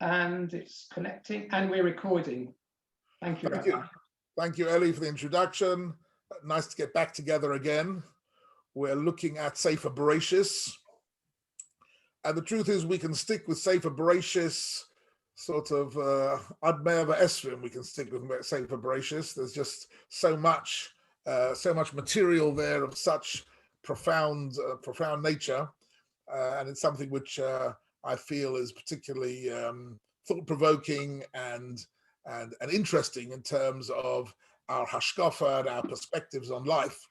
and it's connecting, and we're recording. Thank you, Rabbi. Thank you, Eli, for the introduction. Nice to get back together again. We're looking at Sefer Bereshis. And the truth is we can stick with Sefer Bereshis sort of ad mea v'esrim. We can stick with Sefer Bereshis. There's just so much material there of such profound nature. And it's something which I feel is particularly thought-provoking and interesting in terms of our hashkafa and our perspectives on life.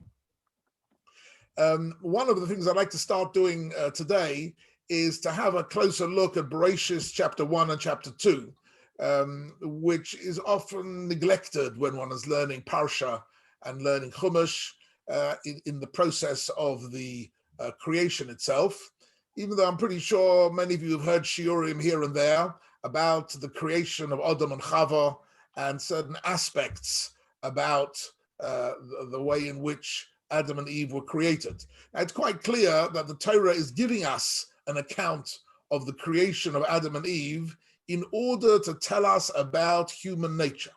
One of the things I'd like to start doing today is to have a closer look at Bereshis chapter 1 and chapter 2, which is often neglected when one is learning Parsha and learning Chumash in the process of the creation itself. Even though I'm pretty sure many of you have heard shiurim here and there about the creation of Adam and Chava and certain aspects about the way in which Adam and Eve were created. Now, it's quite clear that the Torah is giving us an account of the creation of Adam and Eve in order to tell us about human nature,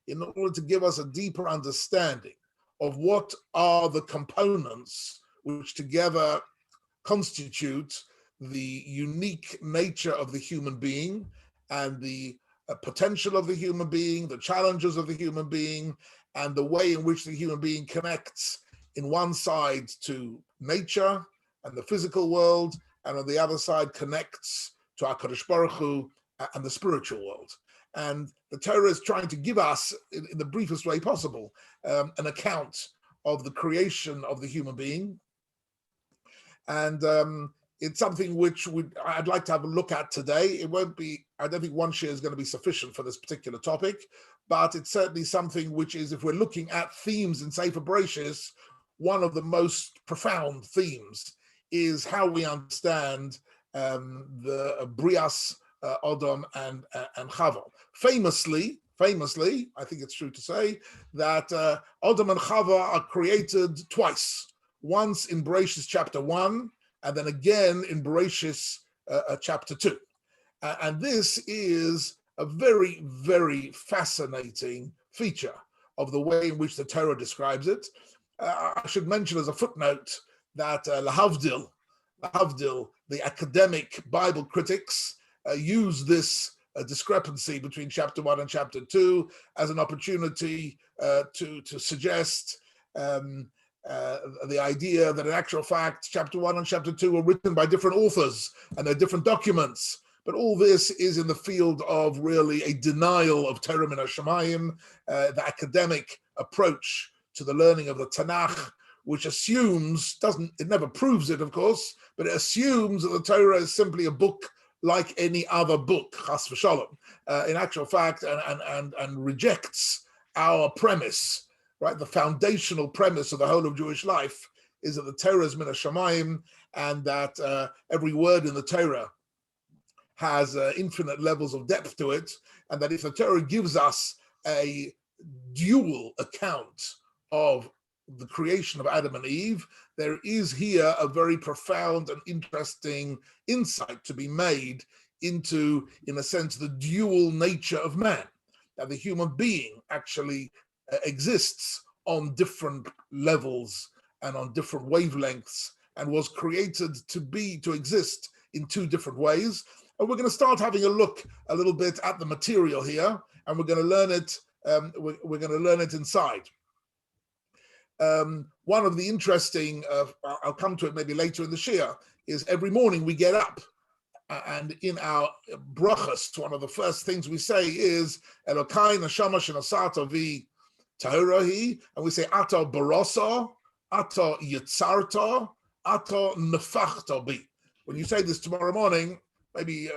in order to give us a deeper understanding of what are the components which together constitute the unique nature of the human being and the potential of the human being, the challenges of the human being, and the way in which the human being connects in one side to nature and the physical world, and on the other side connects to HaKadosh Baruch Hu and the spiritual world. And the Torah is trying to give us, in the briefest way possible, an account of the creation of the human being. And it's something which I'd like to have a look at today. It won't be, I don't think one share is going to be sufficient for this particular topic, but it's certainly something which is, if we're looking at themes in Sefer Bereshis, one of the most profound themes is how we understand the Brias, Adam and Chava. Famously, I think it's true to say that Adam and Chava are created twice. Once in Bereshis chapter 1, and then again in Bereshis chapter 2. And this is a very, very fascinating feature of the way in which the Torah describes it. I should mention as a footnote that lahavdil, the academic Bible critics, use this discrepancy between chapter 1 and chapter 2 as an opportunity to suggest the idea that in actual fact, chapter 1 and chapter 2 were written by different authors and they're different documents. But all this is in the field of really a denial of Torah min hashamayim, the academic approach to the learning of the Tanakh, which assumes, it never proves it, of course, but it assumes that the Torah is simply a book like any other book, chas v'shalom, in actual fact, and rejects our premise. Right, the foundational premise of the whole of Jewish life is that the Torah is min hashamayim, and that every word in the Torah has infinite levels of depth to it, and that if the Torah gives us a dual account of the creation of Adam and Eve, there is here a very profound and interesting insight to be made into, in a sense, the dual nature of man, that the human being actually exists on different levels and on different wavelengths and was created to exist in two different ways. And we're going to start having a look a little bit at the material here, and we're going to learn it. We're going to learn it inside. One of the interesting, I'll come to it maybe later in the shir, is every morning we get up, and in our brachas, one of the first things we say is Elokai neshama shenasata vi Tahorahi, and we say Ata barasa, Ata yitzarta, Ata nefachta bi. When you say this tomorrow morning, maybe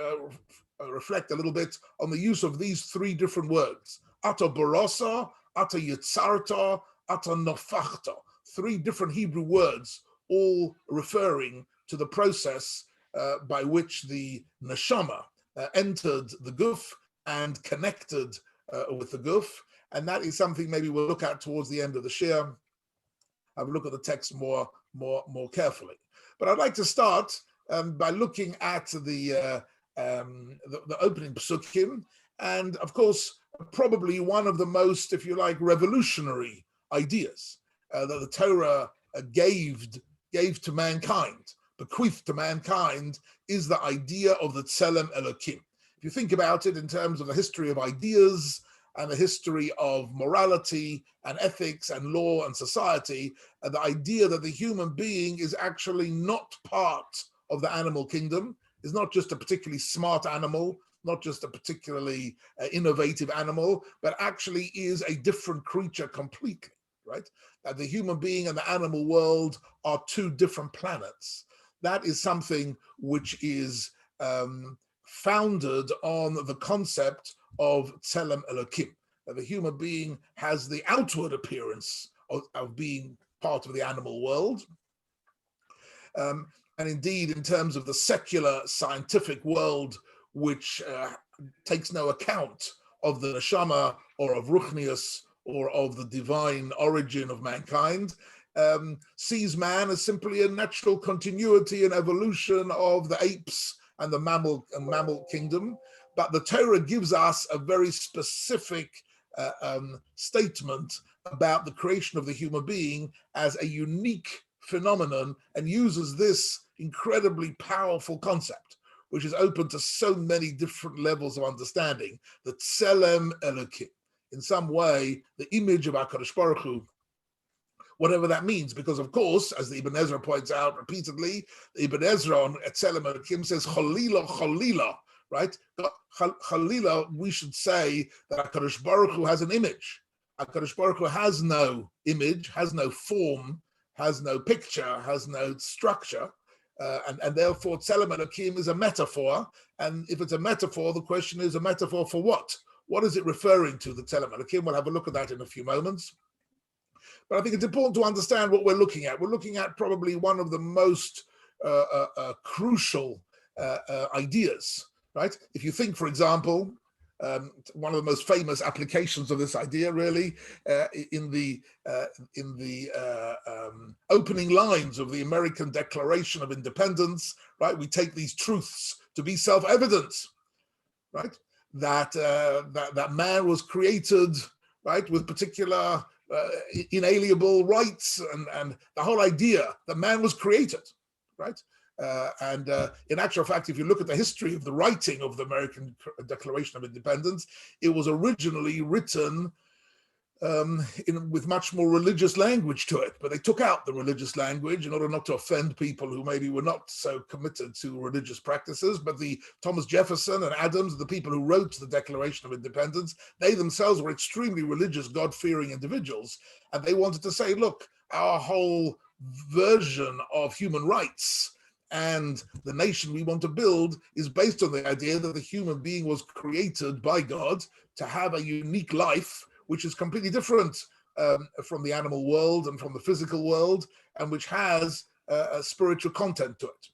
reflect a little bit on the use of these three different words: Ata barasa, Ata yitzarta, Ata nefachta. Three different Hebrew words, all referring to the process by which the neshama entered the guf and connected with the guf. And that is something maybe we'll look at towards the end of the shir. Have a look at the text more carefully. But I'd like to start by looking at the the opening psukim, and of course, probably one of the most, if you like, revolutionary ideas that the Torah gave to mankind, bequeathed to mankind, is the idea of the Tselem Elokim. If you think about it in terms of the history of ideas and the history of morality and ethics and law and society, the idea that the human being is actually not part of the animal kingdom, is not just a particularly smart animal, not just a particularly innovative animal, but actually is a different creature completely, right? That the human being and the animal world are two different planets. That is something which is founded on the concept of Tselem Elokim. That the human being has the outward appearance of being part of the animal world. And indeed, in terms of the secular scientific world, which takes no account of the neshama or of ruchnius or of the divine origin of mankind, sees man as simply a natural continuity and evolution of the apes and the mammal kingdom. But the Torah gives us a very specific statement about the creation of the human being as a unique phenomenon, and uses this incredibly powerful concept, which is open to so many different levels of understanding, the Tselem Elokim. In some way, the image of HaKadosh Baruch Hu, whatever that means, because of course, as the Ibn Ezra points out repeatedly, the Ibn Ezra on Tselem Elokim says, Chalila, Chalila, right? Chalila, we should say that HaKadosh Baruch Hu has an image. HaKadosh Baruch Hu has no image, has no form, has no picture, has no structure. And therefore, Tselem Elokim is a metaphor. And if it's a metaphor, the question is a metaphor for what? What is it referring to, the Tselem Elokim? We'll have a look at that in a few moments. But I think it's important to understand what we're looking at. We're looking at probably one of the most crucial ideas, right? If you think, for example, one of the most famous applications of this idea, really, in the opening lines of the American Declaration of Independence, right? We take these truths to be self-evident, right? That man was created, right, with particular inalienable rights, and the whole idea that man was created, right? And in actual fact, if you look at the history of the writing of the American Declaration of Independence, it was originally written with much more religious language to it, but they took out the religious language in order not to offend people who maybe were not so committed to religious practices. But the Thomas Jefferson and Adams, the people who wrote the Declaration of Independence, they themselves were extremely religious, God-fearing individuals, and they wanted to say, look, our whole version of human rights and the nation we want to build is based on the idea that the human being was created by God to have a unique life, which is completely different from the animal world and from the physical world, and which has a spiritual content to it.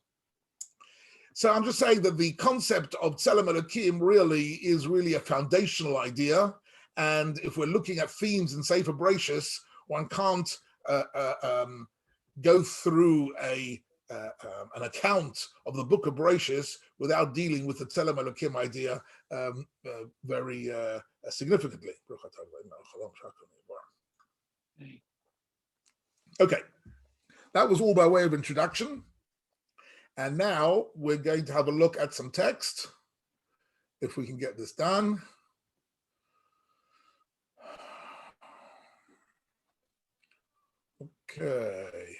So I'm just saying that the concept of Tselem Elokim is really a foundational idea. And if we're looking at themes in Sefer Bereshis, one can't go through an account of the book of Bereshis without dealing with the Tselem Elokim idea very significantly. Okay, that was all by way of introduction. And now we're going to have a look at some text, if we can get this done. Okay.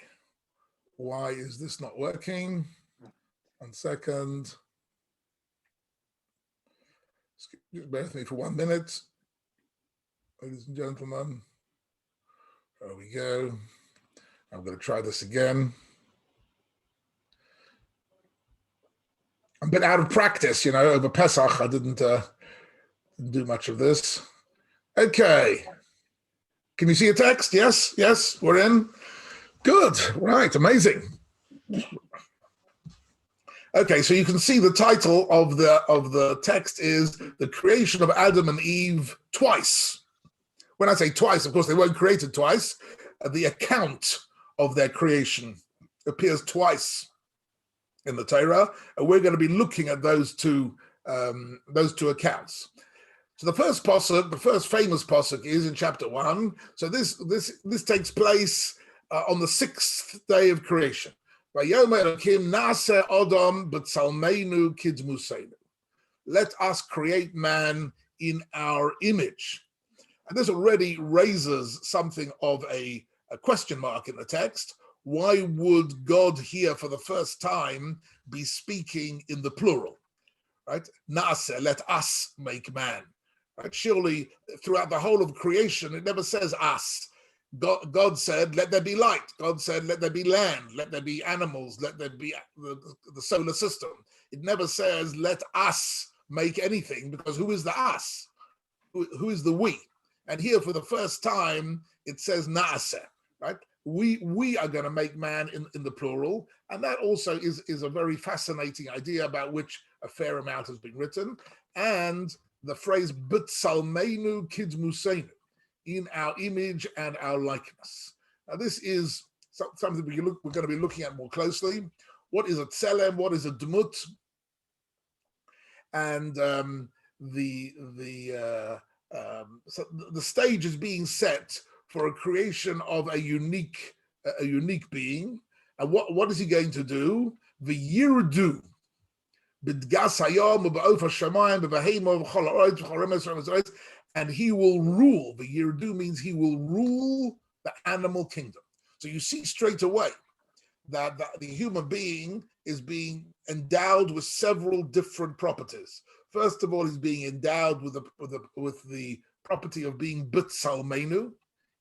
Why is this not working? 1 second. Bear with me for 1 minute. Ladies and gentlemen. There we go. I'm going to try this again. I'm a bit out of practice, over Pesach. I didn't do much of this. Okay. Can you see a text? Yes, we're in. Good, right, amazing. Okay, so you can see the title of the text is The Creation of Adam and Eve Twice. When I say twice, of course, they weren't created twice. The account of their creation appears twice in the Torah, and we're going to be looking at those two accounts. So the first pasuk, the first famous pasuk, is in chapter 1. So this takes place on the 6th day of creation. Vayomer Elokim na'aseh Adam b'tzalmeinu kidmuseinu. Let us create man in our image. And this already raises something of a question mark in the text. Why would God here for the first time be speaking in the plural? Right? Na'aseh, let us make man. Right? Surely throughout the whole of creation, it never says us. God said, let there be light. God said, let there be land, let there be animals, let there be the solar system. It never says, let us make anything, because who is the us? Who is the we? And here for the first time, it says na'aseh, right? We are going to make man in the plural. And that also is a very fascinating idea about which a fair amount has been written. And the phrase b'tzalmeinu kidmuseinu, in our image and our likeness. Now this is something we're going to be looking at more closely. What is a tselem? What is a dmut? And the stage is being set for a creation of a unique being. And what is he going to do? V'yirdu b'dgas hayom u'ba'of hashamayim u'b'heimo v'chol ha'oretz v'chol remes. And he will rule. The Yirdu means he will rule the animal kingdom. So you see straight away that the human being is being endowed with several different properties. First of all, he's being endowed with the property of being b'tzalmeinu,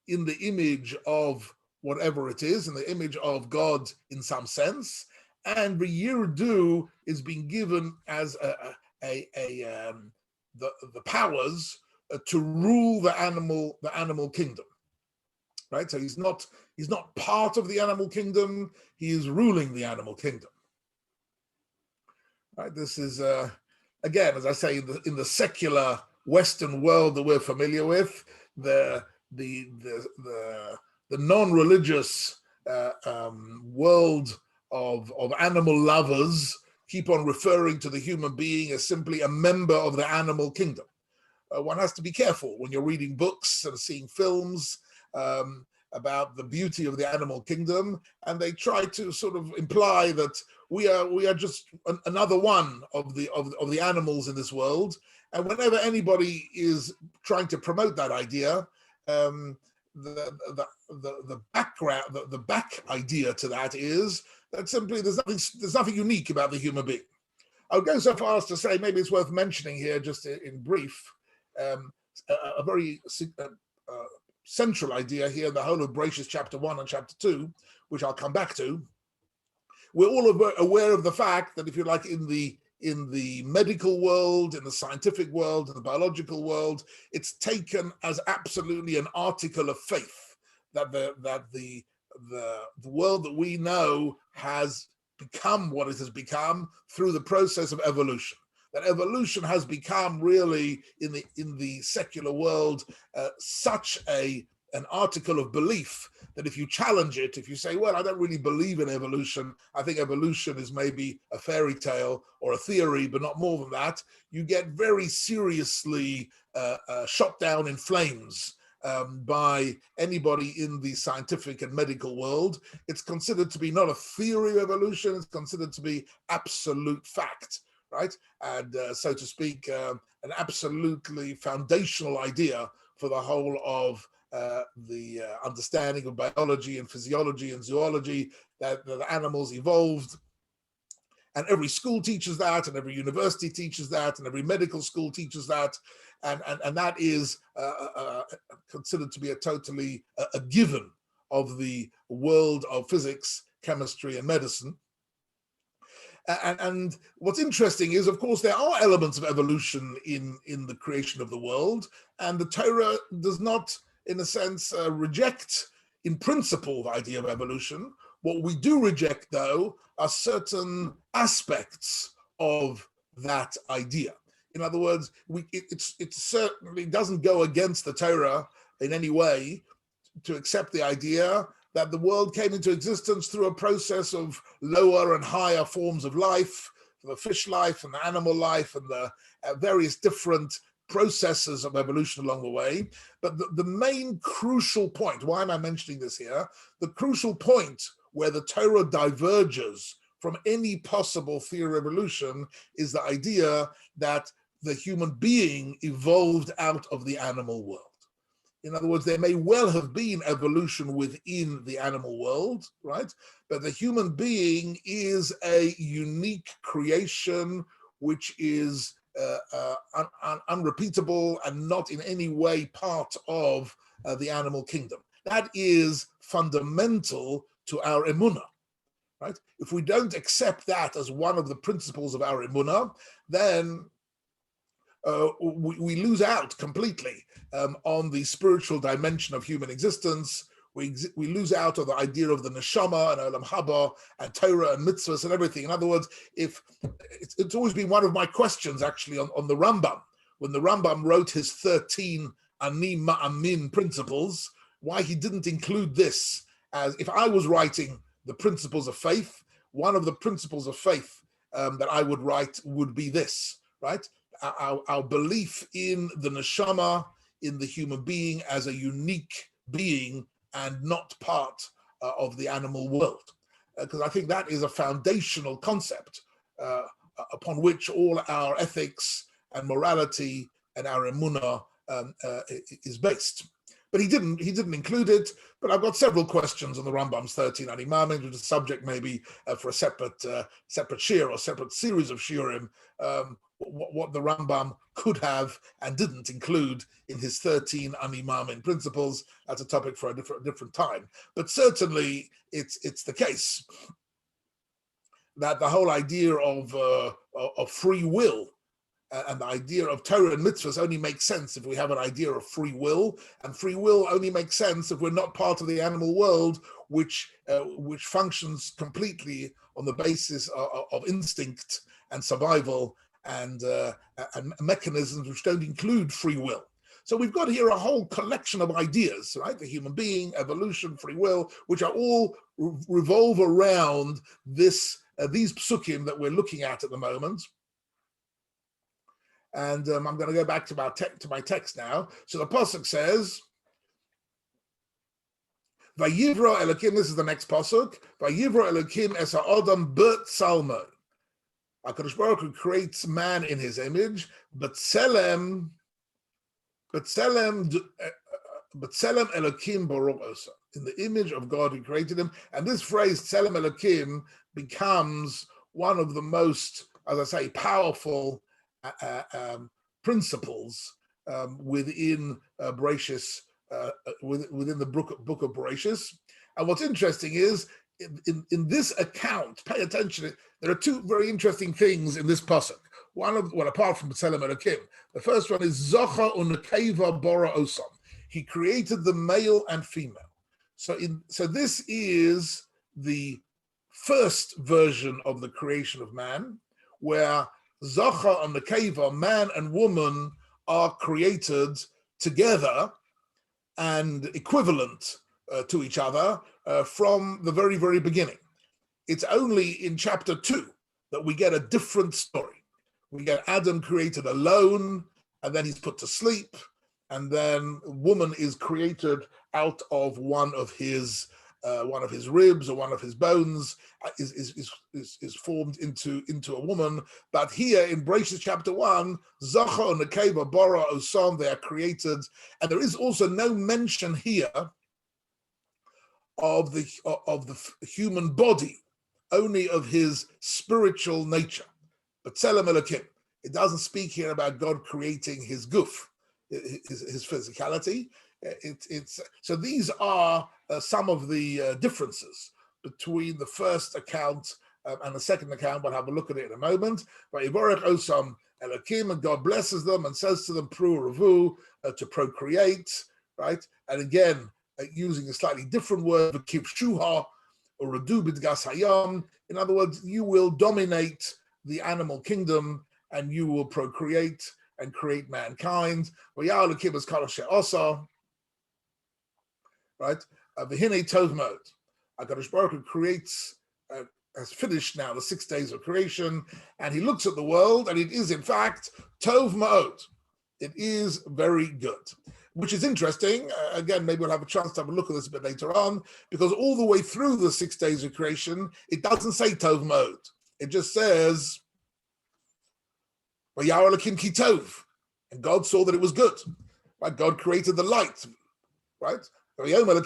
in the image of whatever it is, in the image of God in some sense. And the Yirdu is being given as the powers to rule the animal kingdom, right? So he's not part of the animal kingdom. He is ruling the animal kingdom, right? This is again, as I say, in the secular Western world that we're familiar with, the non-religious world of animal lovers keep on referring to the human being as simply a member of the animal kingdom. One has to be careful when you're reading books and seeing films about the beauty of the animal kingdom, and they try to sort of imply that we are just another one of the animals in this world. And whenever anybody is trying to promote that idea, the background, the back idea to that is that simply there's nothing unique about the human being. I would go so far as to say, maybe it's worth mentioning here, just in brief, a very central idea here in the whole of Bereshis chapter 1 and chapter 2, which I'll come back to. We're all aware of the fact that, if you like, in the medical world, in the scientific world, in the biological world, it's taken as absolutely an article of faith that the world that we know has become what it has become through the process of evolution. That evolution has become really in the secular world such an article of belief that if you challenge it, if you say, well, I don't really believe in evolution, I think evolution is maybe a fairy tale or a theory, but not more than that, you get very seriously shot down in flames by anybody in the scientific and medical world. It's considered to be not a theory of evolution, it's considered to be absolute fact, right? And so to speak, an absolutely foundational idea for the whole of the understanding of biology and physiology and zoology, that the animals evolved. And every school teaches that, and every university teaches that, and every medical school teaches that, and that is considered to be a totally a given of the world of physics, chemistry, and medicine. And what's interesting is, of course, there are elements of evolution in the creation of the world, and the Torah does not, in a sense, reject in principle the idea of evolution. What we do reject, though, are certain aspects of that idea. In other words, it certainly doesn't go against the Torah in any way to accept the idea that the world came into existence through a process of lower and higher forms of life, the fish life and the animal life and the various different processes of evolution along the way. But the main crucial point, why am I mentioning this here? The crucial point where the Torah diverges from any possible theory of evolution is the idea that the human being evolved out of the animal world. In other words, there may well have been evolution within the animal world, right? But the human being is a unique creation which is unrepeatable and not in any way part of the animal kingdom. That is fundamental to our emunah, right? If we don't accept that as one of the principles of our emunah, then we lose out completely on the spiritual dimension of human existence. We lose out on the idea of the neshama and olam haba and Torah and mitzvahs and everything. In other words, if it's always been one of my questions actually on the Rambam, when the Rambam wrote his 13 ani ma'amin principles, why he didn't include this as, if I was writing the principles of faith, one of the principles of faith that I would write would be this, right? Our belief in the neshama, in the human being as a unique being and not part of the animal world. Because I think that is a foundational concept upon which all our ethics and morality and our emunah is based. But he didn't include it. But I've got several questions on the Rambam's 13 Animamin, which is a subject maybe for a separate shir or separate series of shiurim. What the Rambam could have and didn't include in his 13 Animamin principles. That's a topic for a different time. But certainly it's the case that the whole idea of free will and the idea of Torah and mitzvahs only makes sense if we have an idea of free will, and free will only makes sense if we're not part of the animal world, which functions completely on the basis of instinct and survival and mechanisms which don't include free will. So we've got here a whole collection of ideas, right? The human being, evolution, free will, which are all revolve around these psukim that we're looking at the moment. And I'm going to go back to my text now. So the pasuk says, "Vayivro Elokim." This is the next pasuk. "Vayivro Elokim es ha'adam b'tzalmo." HaKadosh Baruch Hu creates man in His image, b'tzelem Elokim baruch osa. In the image of God, He created him. And this phrase "tzelem Elokim" becomes one of the most, as I say, powerful principles within Bereshis, within the book of Bereshis. And what's interesting is in this account, pay attention, there are two very interesting things in this pasuk. Apart from B'Tselem Elokim, the first one is Zocha u'Nekeva Bora Osam. He created the male and female. So this is the first version of the creation of man, where Zocha and Nekeva, man and woman, are created together and equivalent to each other from the very, very beginning. It's only in chapter 2 that we get a different story. We get Adam created alone, and then he's put to sleep, and then woman is created out of one of his ribs or one of his bones is formed into a woman. But here in Bereshis chapter 1, Zocha and Nekeva bara osam, they are created, and there is also no mention here of the human body, only of his spiritual nature. But Tzelem Elokim, it doesn't speak here about God creating his guf, his physicality. So these are some of the differences between the first account and the second account. We'll have a look at it in a moment. But Yivorech Osam Elokim, and God blesses them and says to them, Pru Revu, to procreate, right? And again, using a slightly different word, Kipshuha or Redu Bidgas Hayam. In other words, you will dominate the animal kingdom and you will procreate and create mankind. Right? V'hinei tov mod. HaKadosh Baruch Hu creates has finished now the 6 days of creation, and he looks at the world, and it is in fact tov ma'od. It is very good, which is interesting. Again, maybe we'll have a chance to have a look at this a bit later on, because all the way through the 6 days of creation, it doesn't say tov ma'od. It just says, Vayar Elokim ki tov, and God saw that it was good. Right? God created the light, right? God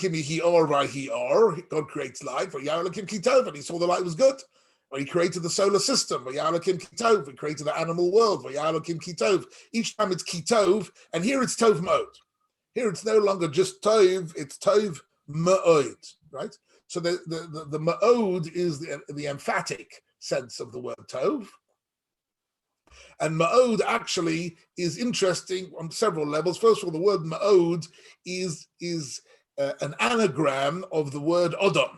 creates light, and he saw the light was good. He created the solar system, he created the animal world, each time it's kitov, and here it's tov ma'od. Here it's no longer just tov, it's tov ma'od, right? So the ma'od is the emphatic sense of the word tov. And ma'od actually is interesting on several levels. First of all, the word ma'od is an anagram of the word Odom.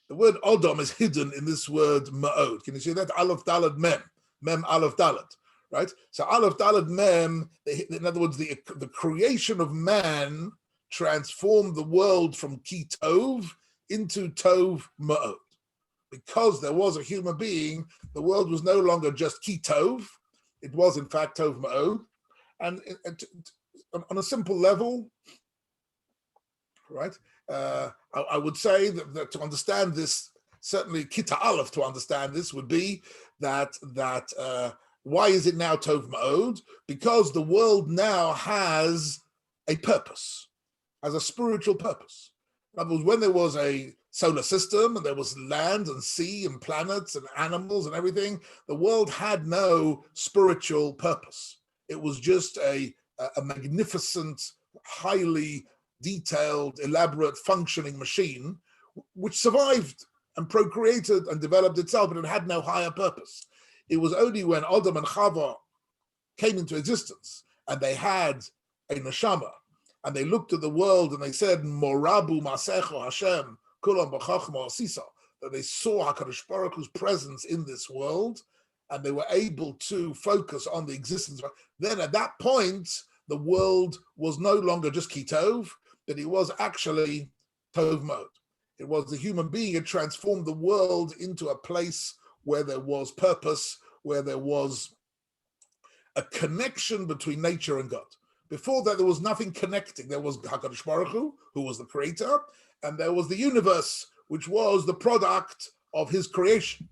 The word Odom is hidden in this word ma'od. Can you see that? Aleph Daled Mem. Mem Aleph Daled. Right? So Aleph Daled Mem, in other words, the creation of man transformed the world from Ki Tov into Tov Ma'od. Because there was a human being, the world was no longer just Ki Tov. It was, in fact, Tov Ma'od. And on a simple level, right, I would say that to understand this, certainly Kita Aleph to understand this would be that why is it now Tov Ma'od? Because the world now has a purpose, has a spiritual purpose. In other words, when there was a solar system and there was land and sea and planets and animals and everything, the world had no spiritual purpose. It was just a magnificent, highly detailed, elaborate, functioning machine which survived and procreated and developed itself, but it had no higher purpose. It was only when Adam and Chava came into existence and they had a neshama and they looked at the world and they said, Morabu Masecho Hashem, Kulam B'chachma Asisa, that they saw HaKadosh Baruch Hu's presence in this world and they were able to focus on the existence. Then at that point, the world was no longer just Kitov, but it was actually Tov Ma'od. It was the human being had transformed the world into a place where there was purpose, where there was a connection between nature and God. Before that, there was nothing connecting. There was HaKadosh Baruch Hu, who was the creator, and there was the universe, which was the product of his creation,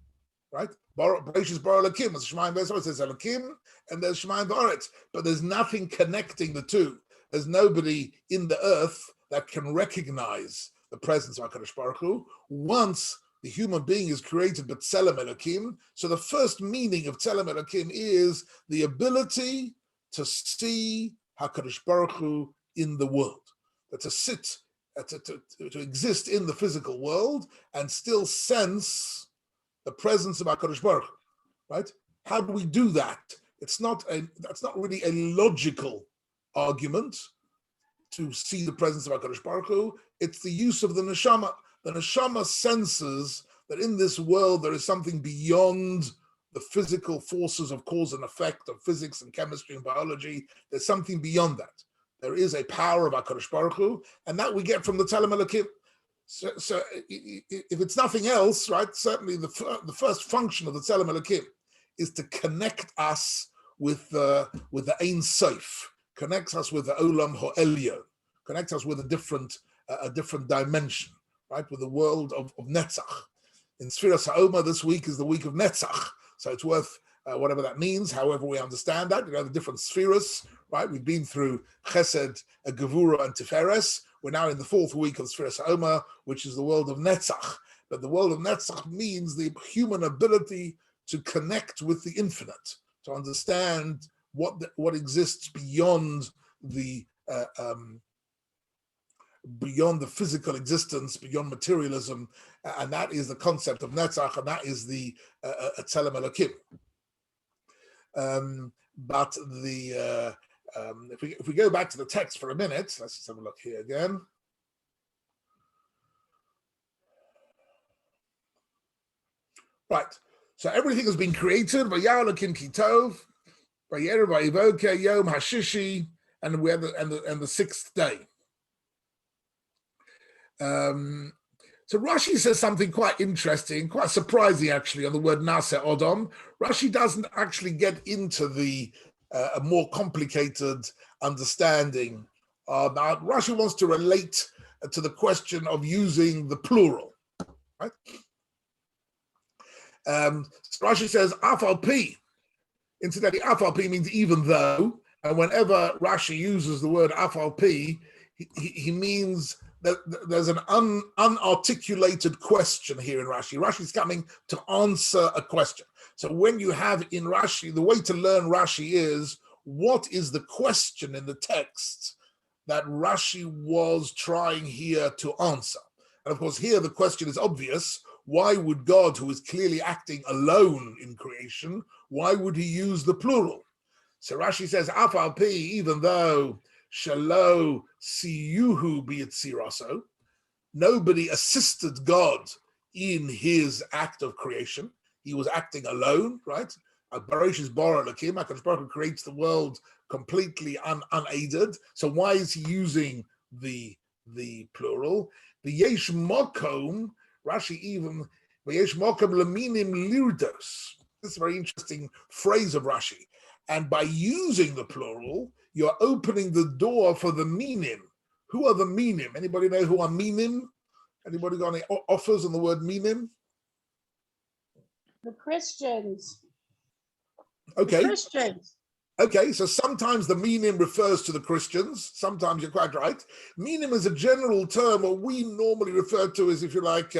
right? Bereshis bara Elokim, as Shemayim v'Aretz, there's Elokim, and there's Shemayim v'Aretz, but there's nothing connecting the two. There's nobody in the earth that can recognize the presence of HaKadosh Baruch Hu. Once the human being is created b'tzelem Elokim, so the first meaning of tzelem Elokim is the ability to see HaKadosh Baruch Hu in the world, to sit, to exist in the physical world and still sense the presence of HaKadosh Baruch Hu, right? How do we do that? That's not really a logical argument to see the presence of HaKadosh Baruch Hu. It's the use of the neshama. The neshama senses that in this world there is something beyond the physical forces of cause and effect of physics and chemistry and biology. There's something beyond that. There is a power of HaKadosh Baruch Hu, and that we get from the Tzelem Elokim. So if it's nothing else, right, certainly the first function of the Tzelem Elokim is to connect us with the Ein Sof, connects us with the Olam Ha'elyon, connects us with a different dimension, right, with the world of Netzach. In Sfiras HaOmer, this week is the week of Netzach, so it's worth whatever that means, however we understand that. You know, the different spheres, right? We've been through Chesed, Gevura, and Tiferes. We're now in the fourth week of Sfiras HaOmer, which is the world of Netzach. But the world of Netzach means the human ability to connect with the infinite, to understand what exists beyond the physical existence, beyond materialism, and that is the concept of Netzach, and that is the Tzelem Elokim. But if we go back to the text for a minute, let's just have a look here again. Right. So everything has been created. Vayar Elokim ki tov, vayerev vayivoker yom hashishi, and we have the sixth day. So Rashi says something quite interesting, quite surprising actually, on the word Nase Odom. Rashi doesn't actually get into the a more complicated understanding. Now Rashi wants to relate to the question of using the plural, right? So Rashi says Afal Pi. Incidentally, Afal Pi means even though, and whenever Rashi uses the word Afal Pi, he means that there's an unarticulated question here in Rashi. Rashi's coming to answer a question. So when you have in Rashi, the way to learn Rashi is, what is the question in the text that Rashi was trying here to answer? And of course, here the question is obvious. Why would God, who is clearly acting alone in creation, why would he use the plural? So Rashi says, Afal Pi, even though Shalo Siyuhu Biyitziraso, nobody assisted God in his act of creation. He was acting alone, right? Barosh Bara Lakim, HaKadosh Baruch Hu creates the world completely unaided. So why is he using the plural? The Yesh Mokom, Rashi even, Yesh Mokom Laminim Lirdos. This is a very interesting phrase of Rashi. And by using the plural, you're opening the door for the minim. Who are the minim? Anybody know who are minim? Anybody got any offers on the word minim? The Christians. Okay. The Christians. Okay, so sometimes the minim refers to the Christians. Sometimes you're quite right. Minim is a general term, what we normally refer to as, if you like,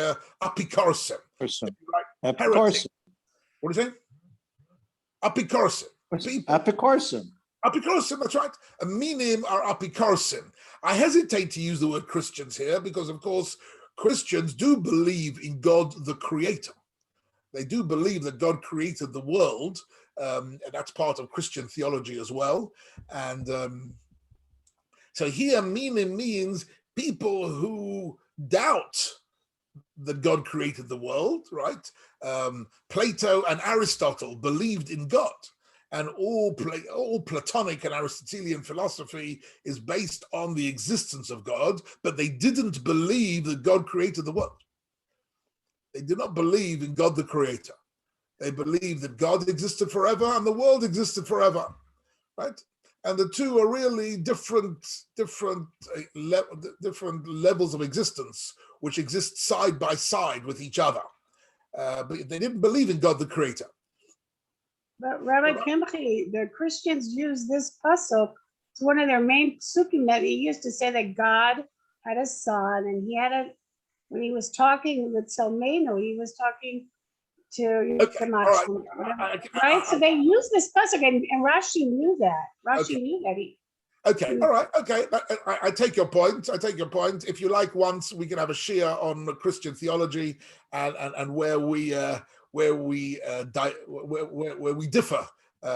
apikorsim. Apikorsim. What do you say? Apikorsim. Apikorsim. Apikorsim, that's right. And minim are apikorsim. I hesitate to use the word Christians here because, of course, Christians do believe in God the Creator. They do believe that God created the world, and that's part of Christian theology as well. And so here, minim means people who doubt that God created the world, right? Plato and Aristotle believed in God. And all Platonic and Aristotelian philosophy is based on the existence of God, but they didn't believe that God created the world. They did not believe in God the Creator. They believed that God existed forever and the world existed forever, right? And the two are really different levels of existence, which exist side by side with each other. But they didn't believe in God the Creator. But Rabbi Kimche, the Christians use this pasuk. It's one of their main psukim that he used to say that God had a son, and he had when he was talking with Salmeno, he was talking to right? So they use this pasuk, and Rashi knew that. Rashi knew that. All right. I take your point. If you like, once we can have a shia on Christian theology and where we differ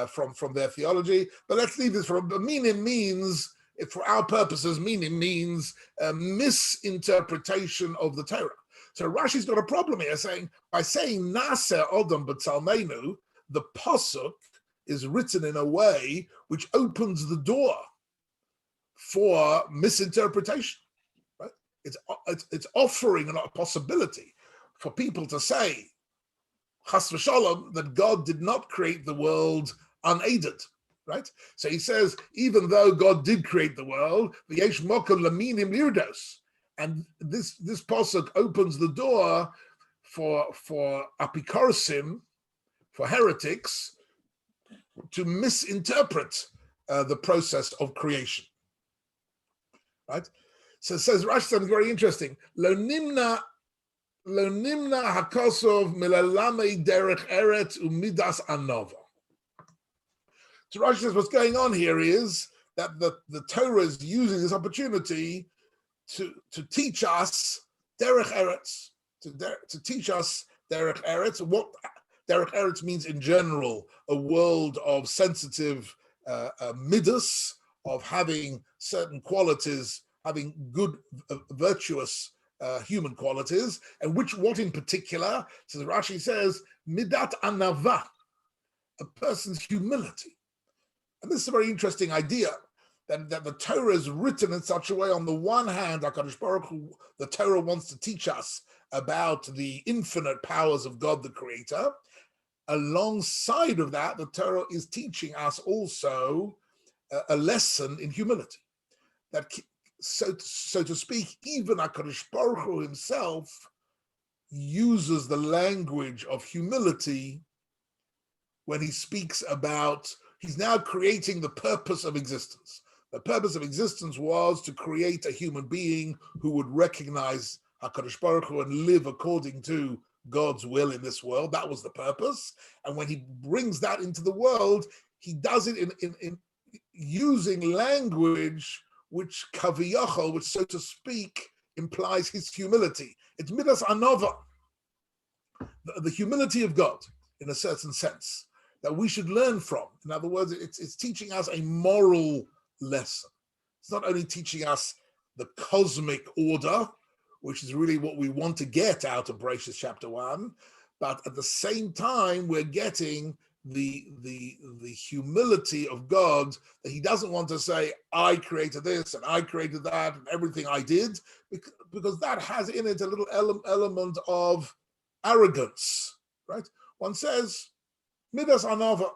from their theology. But let's leave this from minim means, for our purposes, minim means a misinterpretation of the Torah. So Rashi's got a problem here, by saying Nase Odom B'Tzalmenu, the pasuk is written in a way which opens the door for misinterpretation. Right? It's offering a possibility for people to say, Chas v'shalom, that God did not create the world unaided, right? So he says, even though God did create the world, v'yesh mokom laminim lirdos, and this pasuk opens the door for apikorsim, for heretics, to misinterpret the process of creation, right? So it says, Rashi, something very interesting. Lo nimna hakosov milalame derech eret umidas anova. So Rashi says what's going on here is that the Torah is using this opportunity to teach us derech eretz, to teach us derech eretz. What derech eretz means in general, a world of sensitive midas, of having certain qualities, having good, virtuous human qualities, and what in particular, so Rashi says, midat anava, a person's humility. And this is a very interesting idea, that the Torah is written in such a way, on the one hand, HaKadosh Baruch Hu, the Torah wants to teach us about the infinite powers of God, the Creator. Alongside of that, the Torah is teaching us also a lesson in humility. That, so to speak, even HaKadosh Baruch Hu himself uses the language of humility when he speaks about, he's now creating the purpose of existence. The purpose of existence was to create a human being who would recognize HaKadosh Baruch Hu and live according to God's will in this world. That was the purpose. And when he brings that into the world, he does it in using language which kaviyachol, which, so to speak, implies his humility. It's midas anova, the humility of God, in a certain sense, that we should learn from. In other words, it's teaching us a moral lesson. It's not only teaching us the cosmic order, which is really what we want to get out of Bereshit chapter 1, but at the same time, we're getting the humility of God, that he doesn't want to say, I created this and I created that and everything I did, because that has in it a little element of arrogance, right? One says, midas anava.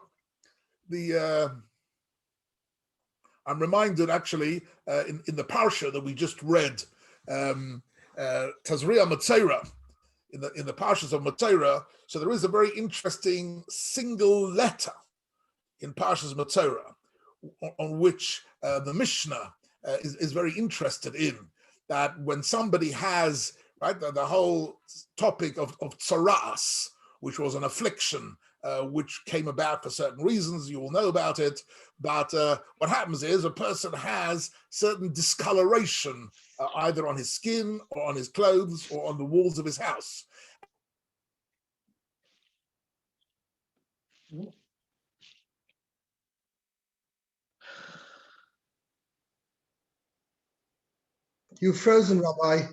I'm reminded actually in the parsha that we just read, Tazria Matzera, in the parshas of Matzera. So there is a very interesting single letter in parshas Matzera on which the Mishnah is very interested in. That when somebody has, right, the whole topic of tzaras, which was an affliction which came about for certain reasons, you all know about it, but what happens is a person has certain discoloration either on his skin or on his clothes or on the walls of his house. You've frozen, Rabbi.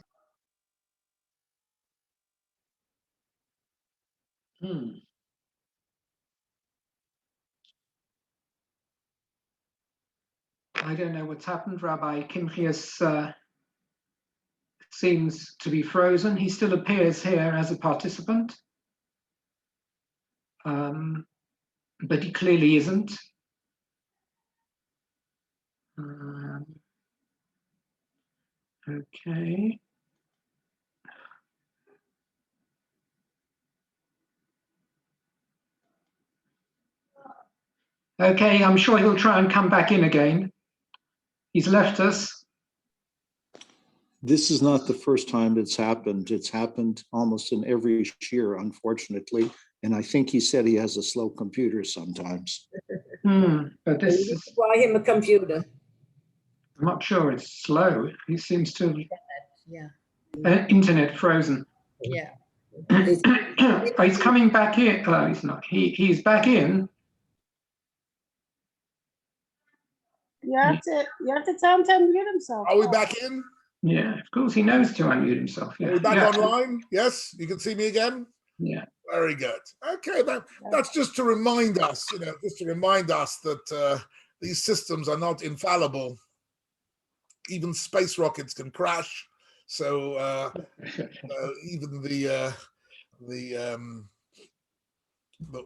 I don't know what's happened. Rabbi Kimche seems to be frozen. He still appears here as a participant, but he clearly isn't. Okay. Okay, I'm sure he'll try and come back in again. He's left us. This is not the first time it's happened. It's happened almost in every year, unfortunately. And I think he said he has a slow computer sometimes. But this is, buy him a computer. I'm not sure it's slow. He seems to Yeah. Internet frozen. Yeah. Oh, he's coming back in. He's not. He's back in. You have to tell him to unmute himself. Are we back in? Yeah, of course he knows to unmute himself. Yeah. Are we back yeah. online? Yes, you can see me again? Yeah. Very good. Okay, that's just to remind us, that these systems are not infallible. Even space rockets can crash. So even the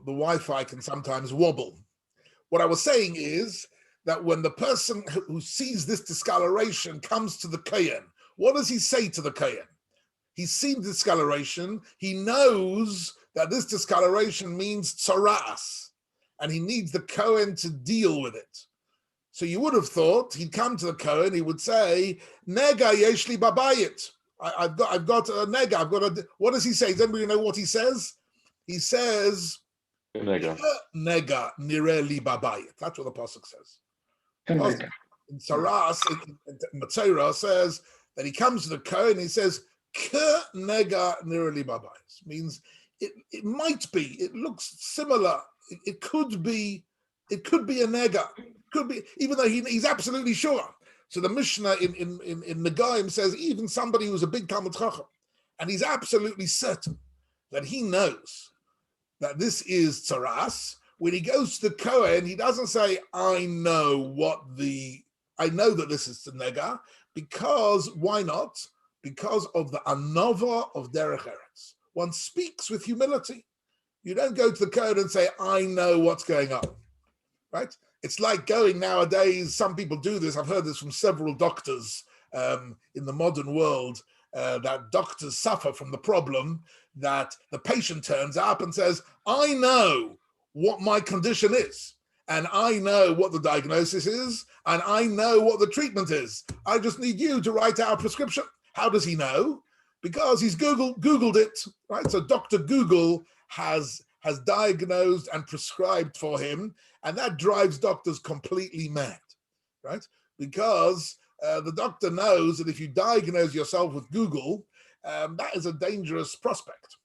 Wi-Fi can sometimes wobble. What I was saying is that when the person who sees this discoloration comes to the Kohen, what does he say to the Kohen? He's seen discoloration. He knows that this discoloration means tzaras, and he needs the Kohen to deal with it. So you would have thought he'd come to the Kohen, he would say, Nega yeshli babayit. I've got a nega. What does he say? Does anybody know what he says? He says, Nega nire li babayit. That's what the pasuk says. In Saras, in Matzera says that he comes to the Kohen and he says, Ke nega nire li babayit. Means it might be, it looks similar. It could be a nega. Could be, even though he's absolutely sure. So the Mishnah in Negaim says even somebody who's a big Talmid Chacham, and he's absolutely certain that he knows that this is tzaras. When he goes to the Kohen, he doesn't say, I know what the I know that this is Nega, because why not? Because of the anova of derech eretz. One speaks with humility. You don't go to the code and say, I know what's going on, right? It's like going nowadays, some people do this, I've heard this from several doctors in the modern world, that doctors suffer from the problem that the patient turns up and says, I know what my condition is, and I know what the diagnosis is, and I know what the treatment is. I just need you to write out a prescription. How does he know? Because he's Googled it, right? So Dr. Google has diagnosed and prescribed for him, and that drives doctors completely mad, right? Because the doctor knows that if you diagnose yourself with Google, that is a dangerous prospect,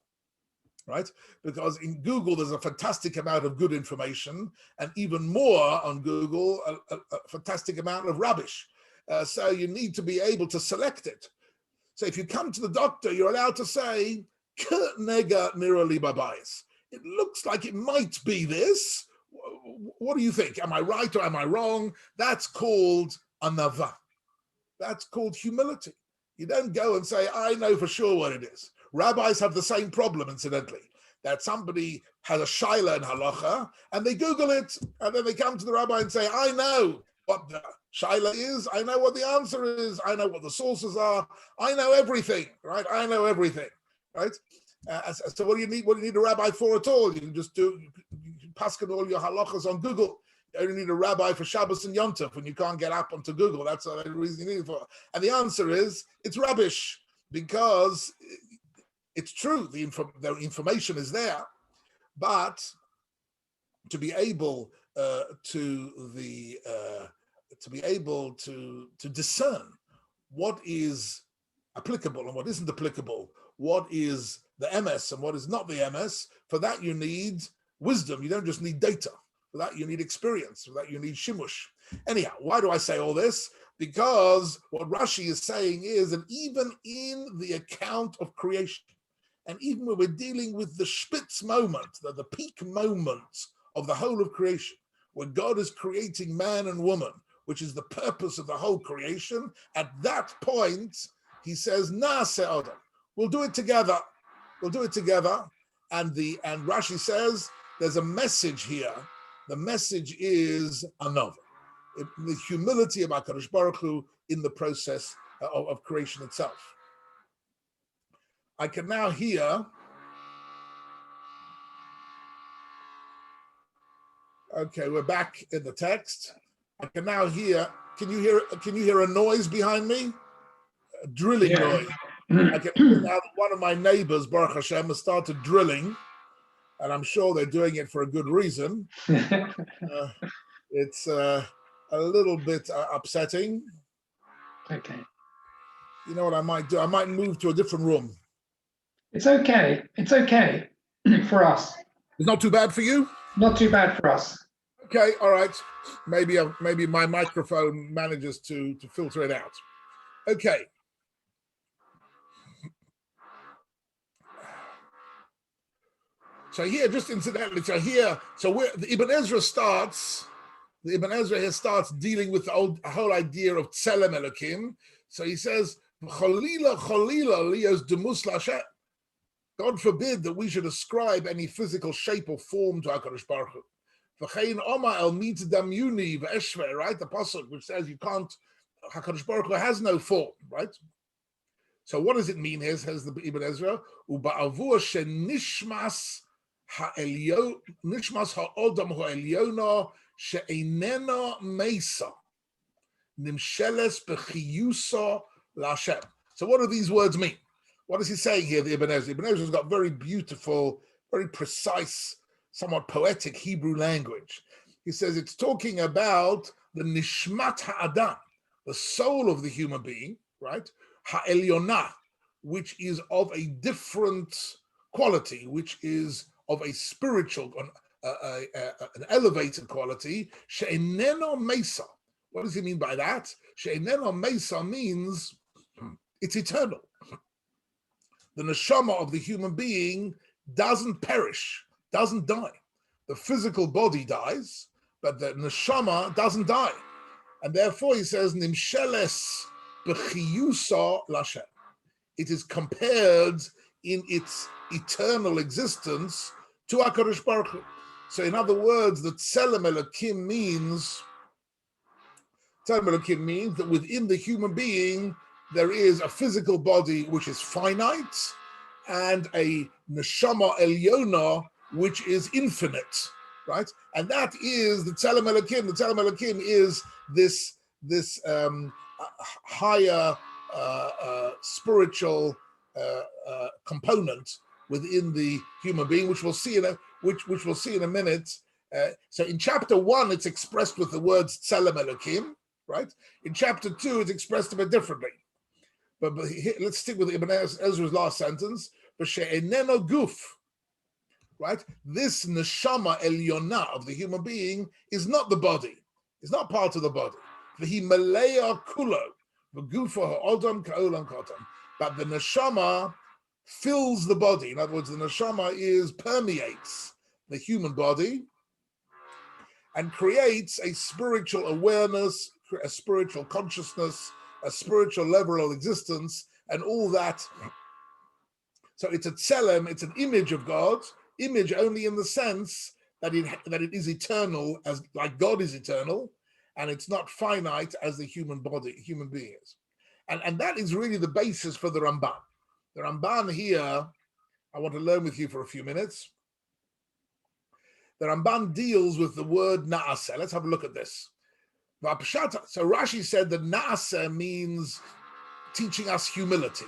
right? Because in Google, there's a fantastic amount of good information, and even more on Google, a fantastic amount of rubbish. So you need to be able to select it. So if you come to the doctor, you're allowed to say, nega nirali babayis. It looks like it might be this. What do you think? Am I right or am I wrong? That's called anava. That's called humility. You don't go and say, I know for sure what it is. Rabbis have the same problem, incidentally, that somebody has a shaila in halacha, and they Google it, and then they come to the rabbi and say, I know what the shaila is, I know what the answer is, I know what the sources are, I know everything, right? I know everything, right? So what do you need a rabbi for at all? You can just you can paskin all your halachas on Google. You only need a rabbi for Shabbos and Yom Tov when you can't get up onto Google. That's the reason you need it for. And the answer is, it's rubbish, because it's true, the information is there, but to be able to be able to discern what is applicable and what isn't applicable, what is the MS and what is not the MS, for that you need wisdom. You don't just need data. For that you need experience. For that you need shimush. Anyhow, why do I say all this? Because what Rashi is saying is that even in the account of creation, and even when we're dealing with the spitz moment, the peak moment of the whole of creation, where God is creating man and woman, which is the purpose of the whole creation, at that point, he says, Na'aseh Adam, we'll do it together. We'll do it together. And Rashi says, there's a message here. The message is another. The humility of HaKadosh Baruch Hu in the process of creation itself. I can now hear, okay, we're back in the text. I can now hear, can you hear a noise behind me? A drilling noise. I can hear now that one of my neighbors, Baruch Hashem, has started drilling, and I'm sure they're doing it for a good reason. It's a little bit upsetting. Okay. You know what I might do? I might move to a different room. It's okay. It's okay for us. It's not too bad for you? Not too bad for us. Okay, all right. Maybe my microphone manages to filter it out. Okay. So here, just incidentally, the Ibn Ezra here starts dealing with the whole idea of Tzelem Elokim. So he says, Cholila liyos demus l'Hashem. God forbid that we should ascribe any physical shape or form to HaKadosh Baruch Hu. V'chein oma el mit damyuni v'eshve, right? The pasuk which says you can't, HaKadosh Baruch Hu has no form, right? So what does it mean here, says the Ibn Ezra? Uba'avur shenishmas nishmas ha'odam ha'elyona she'einena meisa nimsheles b'chiyusa l'Hashem. So what do these words mean? What is he saying here, the Ibn Ezra? Ibn Ezra's got very beautiful, very precise, somewhat poetic Hebrew language. He says it's talking about the nishmat ha'adam, the soul of the human being, right? Ha'elyonah, which is of a different quality, which is of a spiritual, an elevated quality. She'eneno mesa. What does he mean by that? She'eneno mesa means it's eternal. The neshama of the human being doesn't perish, doesn't die. The physical body dies, but the neshama doesn't die. And therefore he says, Nimsheles b'chiyusa lashem. It is compared in its eternal existence to HaKadosh Baruch Hu. So in other words, the Tzelem Elokim means that within the human being, there is a physical body which is finite and a neshama Elyona which is infinite, right? And that is the Tzelem Elokim. The Tzelem Elokim is this higher spiritual component within the human being, which we'll see in a minute. So in chapter 1, it's expressed with the words Tzelem Elokim, right? In chapter 2, it's expressed a bit differently. But here, let's stick with Ibn Ezra's last sentence. V'she'eneno guf, right? This neshama Elyona of the human being is not the body. It's not part of the body. V'hi malea kulo, v'gufa ha'odam ka'olam kotam. But the neshama fills the body. In other words, the neshama permeates the human body and creates a spiritual awareness, a spiritual consciousness, a spiritual level of existence, and all that. So it's a tzelem, it's an image of God, image only in the sense that it is eternal, as like God is eternal, and it's not finite as the human being is. And that is really the basis for the Ramban. The Ramban here, I want to learn with you for a few minutes. The Ramban deals with the word na'aseh. Let's have a look at this. So Rashi said that na'aseh means teaching us humility.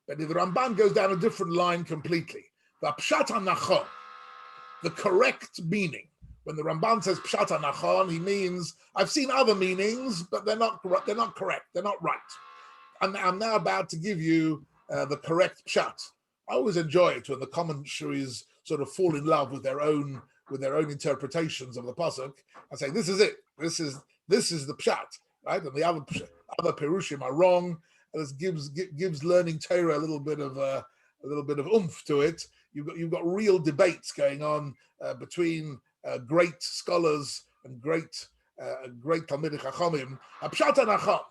But the Ramban goes down a different line completely. Pshat nachon, the correct meaning. When the Ramban says pshat nachon, he means, I've seen other meanings, but they're not correct, they're not right. I'm now about to give you the correct pshat. I always enjoy it when the commentaries sort of fall in love with their own interpretations of the pasuk and say, this is it. This is the pshat, right? And the other perushim are wrong. And this gives learning Torah a little bit of oomph to it. You've got real debates going on between great scholars and great Talmidei Chachamim. Pshat nachon,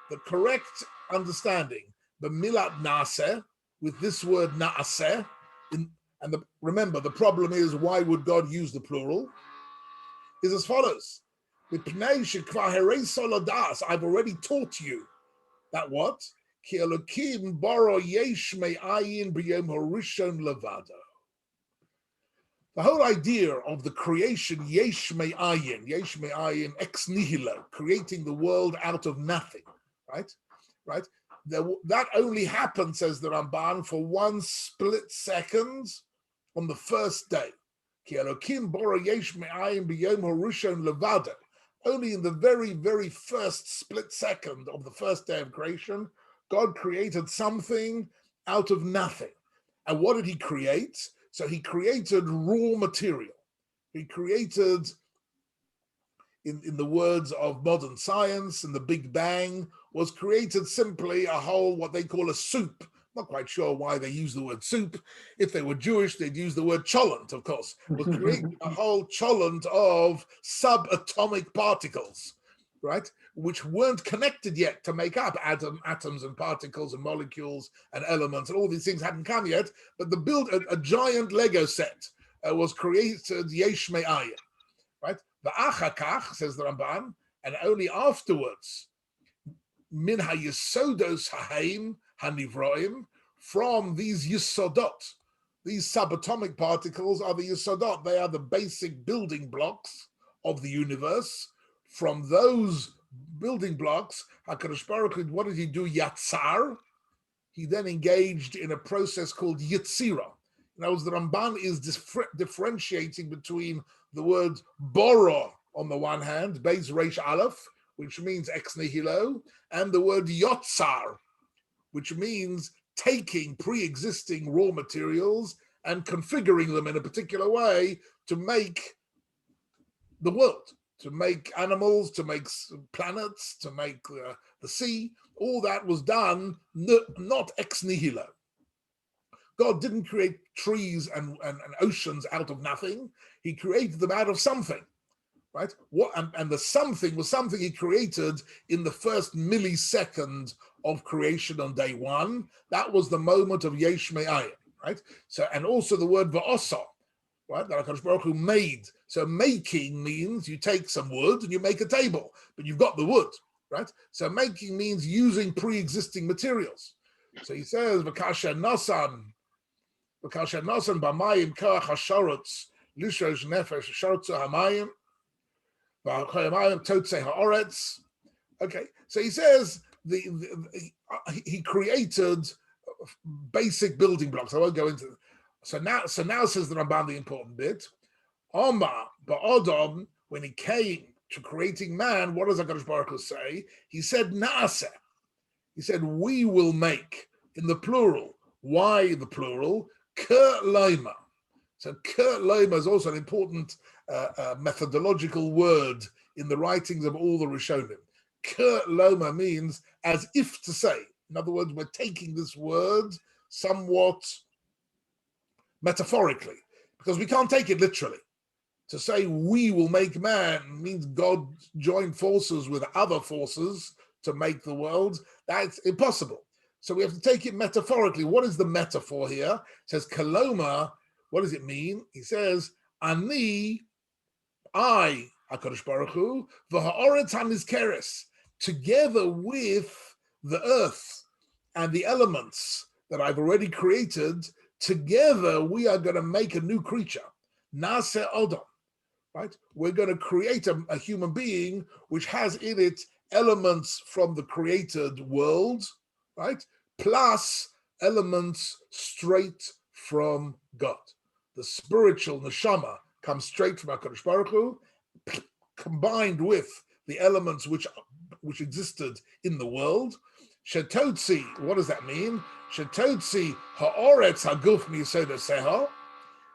the correct understanding, the milat naaseh, with this word naaseh, remember, the problem is, why would God use the plural? Is as follows. I've already taught you that what? Ki Elokim bara yesh me'ayin b'yom harishon levado. The whole idea of the creation, yesh me'ayin, ex nihilo, creating the world out of nothing, right? That only happened, says the Ramban, for one split second on the first day. Ki Elokim bara yesh me'ayin b'yom harishon levado. Only in the very, very first split second of the first day of creation, God created something out of nothing. And what did he create? So he created raw material. He created, in the words of modern science and the Big Bang, was created simply a whole, what they call a soup. Not quite sure why they use the word soup. If they were Jewish, they'd use the word cholent, of course. Was creating a whole cholent of subatomic particles, right? Which weren't connected yet to make up atoms and particles and molecules and elements, and all these things hadn't come yet. But a giant Lego set was created yesh me'ayin, right? V'achakach, says the Ramban, and only afterwards, min hayesodos haim hanivroim, from these yisodot, these subatomic particles are the yisodot. They are the basic building blocks of the universe. From those building blocks, HaKadosh Baruch Hu, what did he do? Yatzar. He then engaged in a process called Yitzira. In other words, the Ramban is differentiating between the word boro on the one hand, Beis Reish Aleph, which means ex nihilo, and the word yotzar, which means taking pre-existing raw materials and configuring them in a particular way to make the world, to make animals, to make planets, to make the sea. All that was done not ex nihilo. God didn't create trees and oceans out of nothing. He created them out of something. right? What and the something was something he created in the first millisecond of creation on day one. That was the moment of Yesh Me'ayin, right? So, and also the word Va'asa, right? That HaKadosh Baruch Hu made. So making means you take some wood and you make a table, but you've got the wood, right? So making means using pre-existing materials. So he says, V'kasher Nasan b'mayim kach hasharutz lishosh nefesh sharutzu hamayim v'hamayim totzei haaretz. Okay, so he says he created basic building blocks. I won't go into. So now says the Ramban the important bit. Omar ba'odom, when he came to creating man, what does HaKadosh Baruch Hu say? He said naaseh. He said we will make, in the plural. Why the plural? Kurt Loma. So Kurt Loma is also an important methodological word in the writings of all the Rishonim. Kurt Loma means as if to say. In other words, we're taking this word somewhat metaphorically, because we can't take it literally. To say we will make man means God joined forces with other forces to make the world. That's impossible. So we have to take it metaphorically. What is the metaphor here? It says Kaloma. What does it mean? He says, Ani, I, HaKadosh Baruch Hu, v'ha'oretz hamizkeres, together with the earth and the elements that I've already created, together we are going to make a new creature. Nase Odom, right? We're going to create a human being which has in it elements from the created world, right? Plus elements straight from God. The spiritual neshama comes straight from HaKadosh Baruch Hu, combined with the elements which existed in the world. Shetotzi, what does that mean? Shetotzi ha'oretz haguf mi'yesod seha,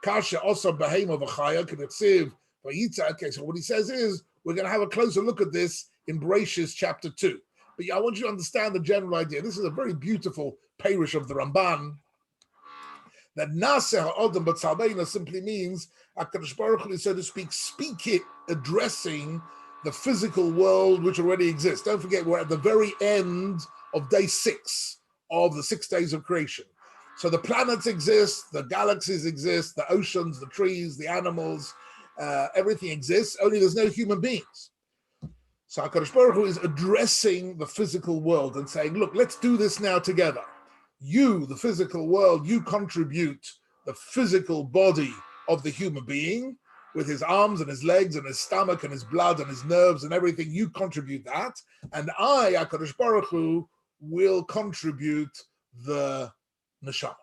kasha also behema v'chaya k'netziv v'yitza. Okay, so what he says is, we're going to have a closer look at this in Bereshis chapter 2. But I want you to understand the general idea. This is a very beautiful parish of the Ramban, that Naseh ha'odam b'tzalbeina simply means HaKadosh Baruch Hu, so to speak, addressing the physical world which already exists. Don't forget, we're at the very end of day 6 of the 6 days of creation. So the planets exist, the galaxies exist, the oceans, the trees, the animals, everything exists, only there's no human beings. So HaKadosh Baruch Hu is addressing the physical world and saying, look, let's do this now together. You, the physical world, you contribute the physical body of the human being with his arms and his legs and his stomach and his blood and his nerves and everything. You contribute that. And I, HaKadosh Baruch Hu, will contribute the neshama.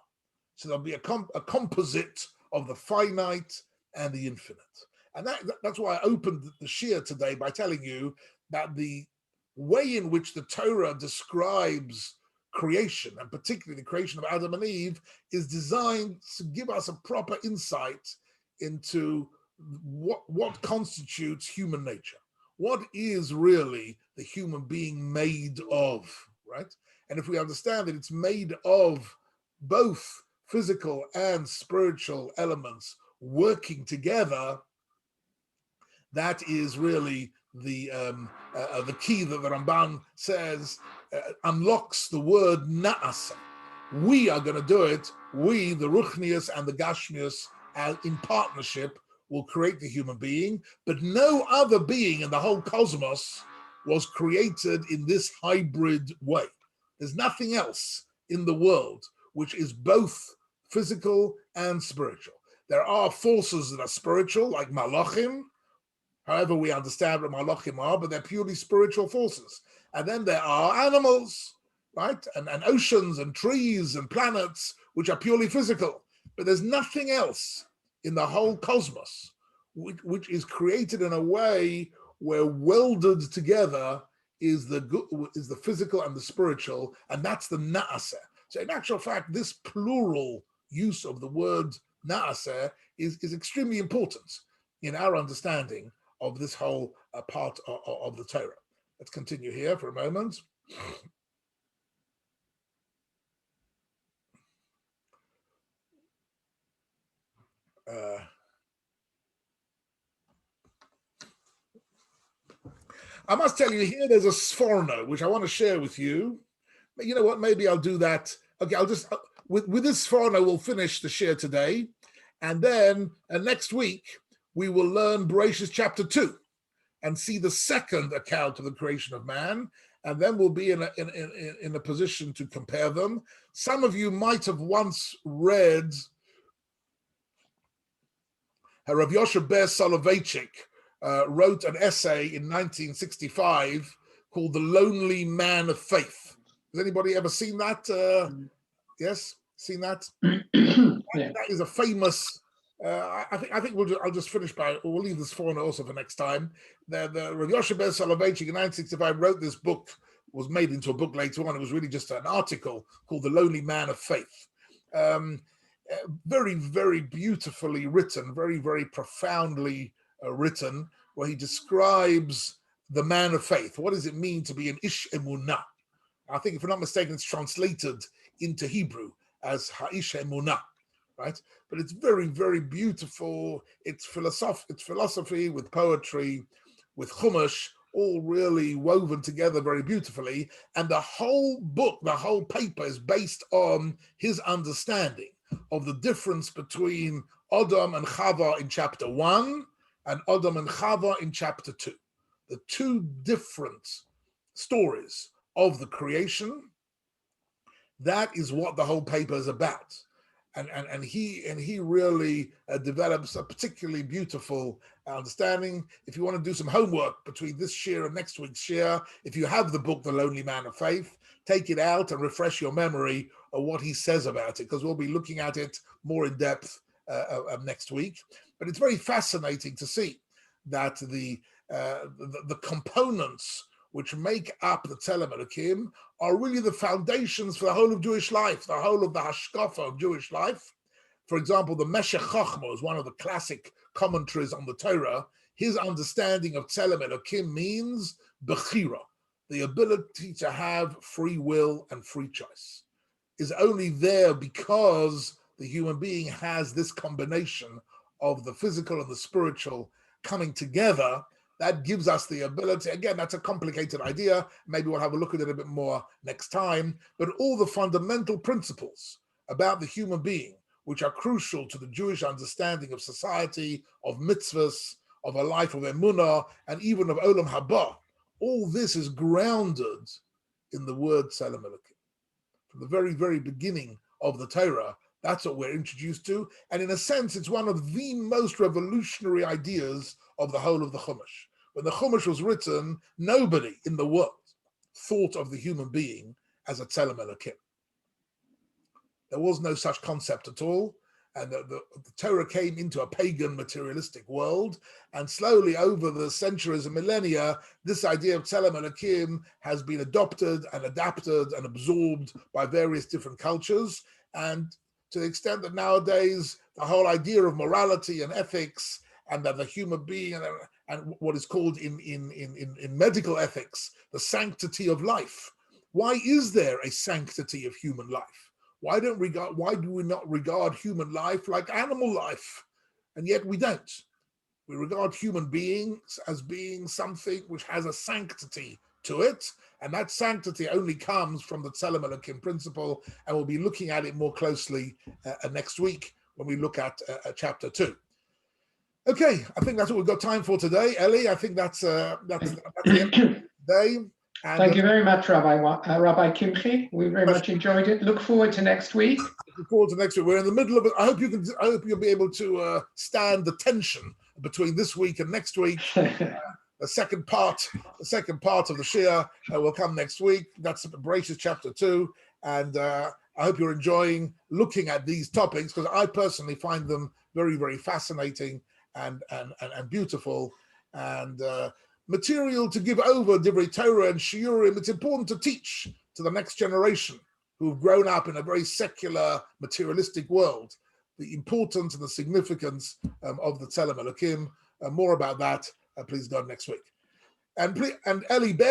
So there'll be a composite of the finite and the infinite. And that's why I opened the shiur today by telling you that the way in which the Torah describes creation, and particularly the creation of Adam and Eve, is designed to give us a proper insight into what constitutes human nature. What is really the human being made of, right? And if we understand that it's made of both physical and spiritual elements working together, that is really the key that the Ramban says unlocks the word na'asa. We are going to do it. We, the Ruchnius and the Gashmius, in partnership, will create the human being. But no other being in the whole cosmos was created in this hybrid way. There's nothing else in the world which is both physical and spiritual. There are forces that are spiritual, like Malachim, however we understand what Malachim are, but they're purely spiritual forces. And then there are animals, right? And oceans and trees and planets, which are purely physical. But there's nothing else in the whole cosmos which is created in a way where welded together is the physical and the spiritual, and that's the na'aseh. So in actual fact, this plural use of the word na'aseh is extremely important in our understanding of this whole part of the Torah. Let's continue here for a moment. I must tell you here, there's a sforno, which I want to share with you. But you know what? Maybe I'll do that. Okay, I'll just, with this sforno, we'll finish the share today. And then next week, we will learn Bereshis chapter 2 and see the second account of the creation of man. And then we'll be in a position to compare them. Some of you might have once read Rav Yoshe Ber Soloveitchik wrote an essay in 1965 called The Lonely Man of Faith. Has anybody ever seen that? Yes, seen that? Yeah. That is a famous. I think I'll just finish we'll leave this for also for next time. The Rav Yoshe Ber Soloveitchik in 1965 wrote this book, was made into a book later on. It was really just an article called The Lonely Man of Faith. Very, very beautifully written, very, very profoundly written, where he describes the man of faith. What does it mean to be an ish emunah? I think, if I'm not mistaken, it's translated into Hebrew as ha'ish emunah, right? But it's very, very beautiful. It's philosophy with poetry, with chumash, all really woven together very beautifully. And the whole book, the whole paper is based on his understanding of the difference between Adam and Chava in chapter 1 and Adam and Chava in chapter 2. The two different stories of the creation. That is what the whole paper is about. And he really develops a particularly beautiful understanding. If you want to do some homework between this share and next week's share, if you have the book, The Lonely Man of Faith, take it out and refresh your memory of what he says about it, because we'll be looking at it more in depth next week. But it's very fascinating to see that the components which make up the Tzelem Elokim are really the foundations for the whole of Jewish life, the whole of the hashkafa of Jewish life. For example, the Meshech Chochma is one of the classic commentaries on the Torah. His understanding of Tzelem Elokim means bechira, the ability to have free will and free choice, is only there because the human being has this combination of the physical and the spiritual coming together. That gives us the ability, again, that's a complicated idea. Maybe we'll have a look at it a bit more next time. But all the fundamental principles about the human being, which are crucial to the Jewish understanding of society, of mitzvahs, of a life of emunah, and even of olam haba, all this is grounded in the word Tzelem Elokim. From the very, very beginning of the Torah, that's what we're introduced to. And in a sense, it's one of the most revolutionary ideas of the whole of the Chumash. When the Chumash was written, nobody in the world thought of the human being as a Tzelem Elokim. There was no such concept at all. And the Torah came into a pagan materialistic world. And slowly over the centuries and millennia, this idea of Tzelem Elokim has been adopted and adapted and absorbed by various different cultures. And to the extent that nowadays the whole idea of morality and ethics, and that the human being and what is called in medical ethics, the sanctity of life. Why is there a sanctity of human life? Why do we not regard human life like animal life? And yet we don't. We regard human beings as being something which has a sanctity to it, and that sanctity only comes from the Tzelem Elokim principle, and we'll be looking at it more closely next week when we look at chapter 2. Okay, I think that's what we've got time for today, Ellie. I think that's the end of today. And, thank you very much, Rabbi Kimche. We very much enjoyed it. Look forward to next week. Looking forward to next week. We're in the middle of it. I hope you'll be able to stand the tension between this week and next week. The second part of the shir will come next week. That's Bereshis chapter 2, and I hope you're enjoying looking at these topics, because I personally find them very, very fascinating and beautiful, and material to give over Divrei Torah and Shiurim. It's important to teach to the next generation who've grown up in a very secular, materialistic world the importance and the significance of the Tzelem Elokim. More about that, please God, next week. And Ellie, bear